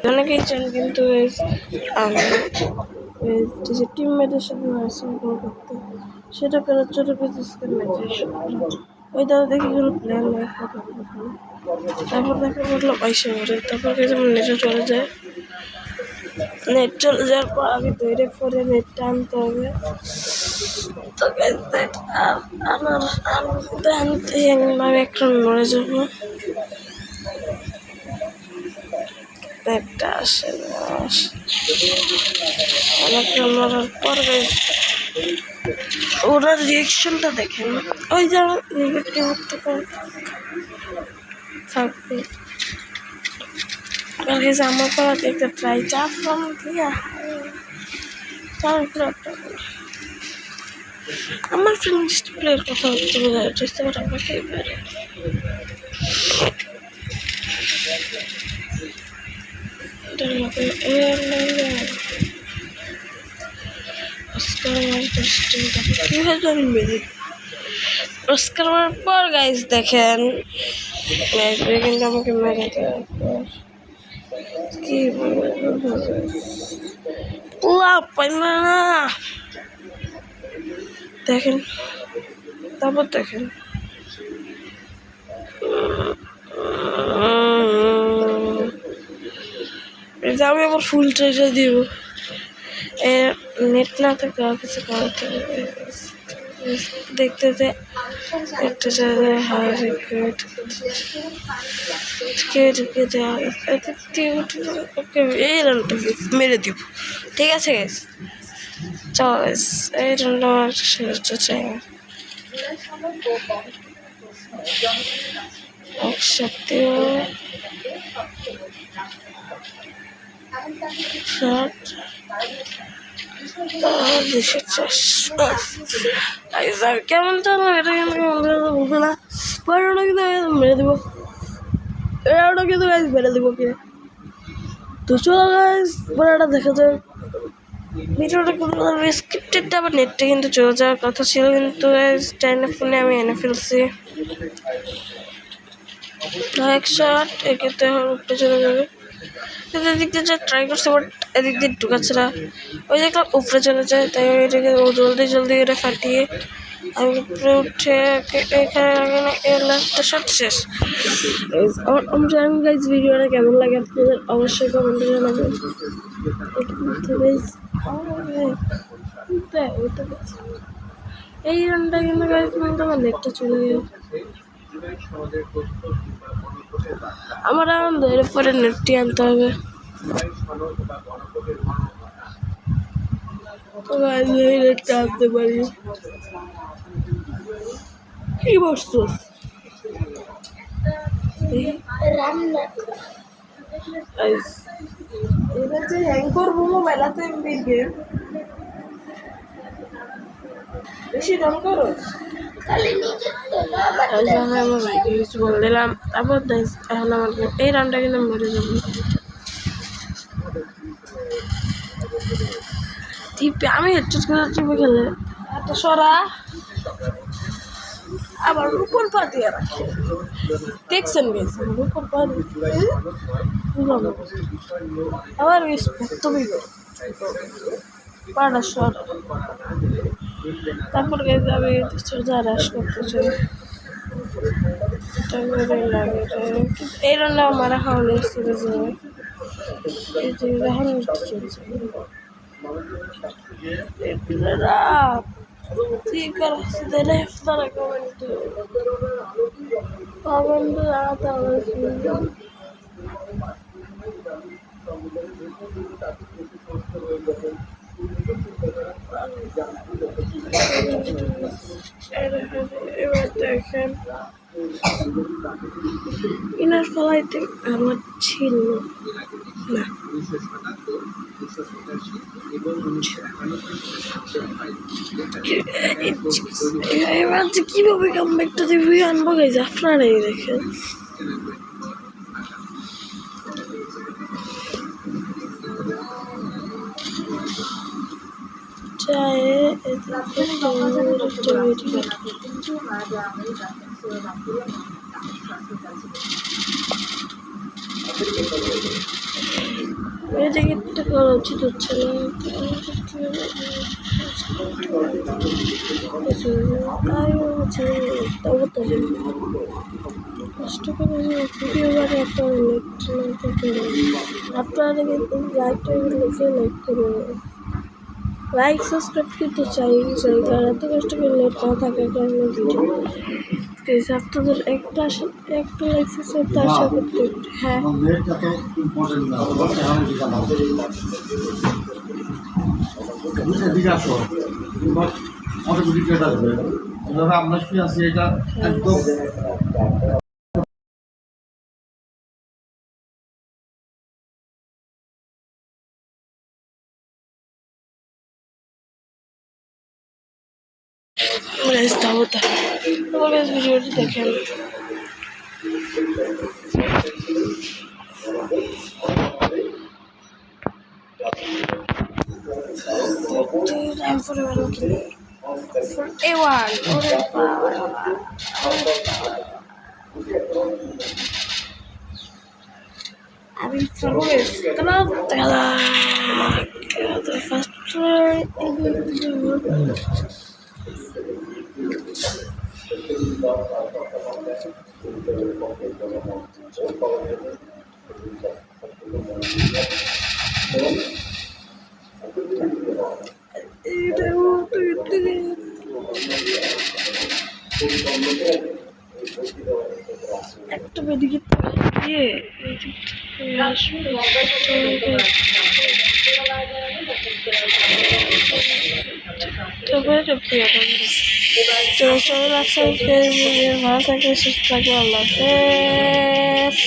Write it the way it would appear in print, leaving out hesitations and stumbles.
অনেকেই চান, কিন্তু আমি যে টিমমেটের সাথে ম্যাচিং করতে সেটা করে ছোটো পিসকে ম্যাচের ওই দাদা দেখি কোনো প্ল্যান নেই। তারপর দেখা বললো পয়সা করে, তারপর যেমন নেটে চলে যায়। নেট চলে যাওয়ার পর আগে তৈরি করে নেটটা আনতে হবে। তো আনতে আমি একটা মরে যাবো। নেটটা আসে না, অনেকটা মরার পর ওনার রিয়েকশনটা দেখেন, ওই যে নিজেকে হত্যা করে থাকবে। আমার পড়া দেখতে ট্রাই চাপ কম দিয়া আমার ফ্রেন্ড প্লেয়ার কথা হচ্ছে বোঝা যাচ্ছে, আমাকে এবারে অস্কার মারার পর গাইজ দেখেন কিন্তু আমাকে মেরে দেওয়ার পর কি পাইলা না দেখেন। তারপর দেখেন আমি আবার ফুল ট্রেটা দিব। নেট না থাকে আর কিছু করতে দেখতে যে একটা জায়গায় ওকে এই রানটা মেরে দিব। ঠিক আছে গেস, চল এই রানটা আমার চাই একসাথে কেমন চলো এটা কিন্তু বুঝবে না, বারোটা কিন্তু মেরে দেবো, এগারোটা কিন্তু গাইজ মেরে দেবো কে। তো চলো গাইজ বারোটা দেখা যায়। ভিডিওটা কিন্তু স্ক্রিপ্টেডটা আবার নেটটা কিন্তু চলে যাওয়ার কথা ছিল, কিন্তু ফোনে আমি এনে ফেলছি। এক শট এক্ষেত্রে উপরে চলে যাবে, কিন্তু এদিক দিয়ে যা ট্রাই করছে বাট এদিক দিয়ে ঢুকাচ্ছে না। ওই দেখলাম উপরে চলে যায়, তাই এটাকে জলদি এটা ফাটিয়ে আমি উপরে উঠে এখানে লাস্টটা শট শেষ। আমি জানি গাইজ ভিডিওটা কেমন লাগে আপনাদের অবশ্যই কমেন্টে জানাবেন। এই রানটা কিন্তু গাইজ কিন্তু আমার নেটটা চলে গেল। আমার আনন্দ এরপরে নেটটি আনতে হবে। নেটটা আনতে পারি কি বসতো এবার যে হ্যাং করবো মেলাতে বেশি রং করো আমার ভাইকে কিছু বলে দিলাম। তারপর এখন আমার এই রানটা কিন্তু মরে যাবো। আমি হেডশট করে টিপে খেলে একটা সরা আবার উপর পা দিয়ে রাখে দেখছেন গেছে উপর পা আবার তুমি পাড়া সর। তারপর গেছে আমি সোজা হ্রাস করতে চাই, লাগে এই রান্না মারা খাওয়ালে চলছে ঠিক আছে দিলে ইফতার কমেন্ট জানাতে হবে। এবার দেখেন ইনার ফলাইতে আমার ছিল না, এবার যে কিভাবে কামব্যাকটা দিয়ে আনবো গাইজ আপনারাই দেখেন। মেয়েদেরকে করা উচিত হচ্ছে না। তাই হচ্ছে তবু তো কষ্ট করে ভিডিও বারে একটা আপনারা কিন্তু লাইকটা লিখে লাইক করুন, লাইক সাবস্ক্রাইব কিন্তু চাই কারণ এত কষ্ট করে নেট না থাকার কারণে ভিডিও আপনাদের একটা লাইক সাবস্ক্রাইব তো আশা করতে। হ্যাঁ আমরা শুয়ে আছি এটা একদম ভিডিওটি দেখেন। A1 আমি ফার্স্ট একটা মেডিকেট দিয়ে ভালো থাকবে, সুস্থ থাকবে, আল্লাহ হাফেজ।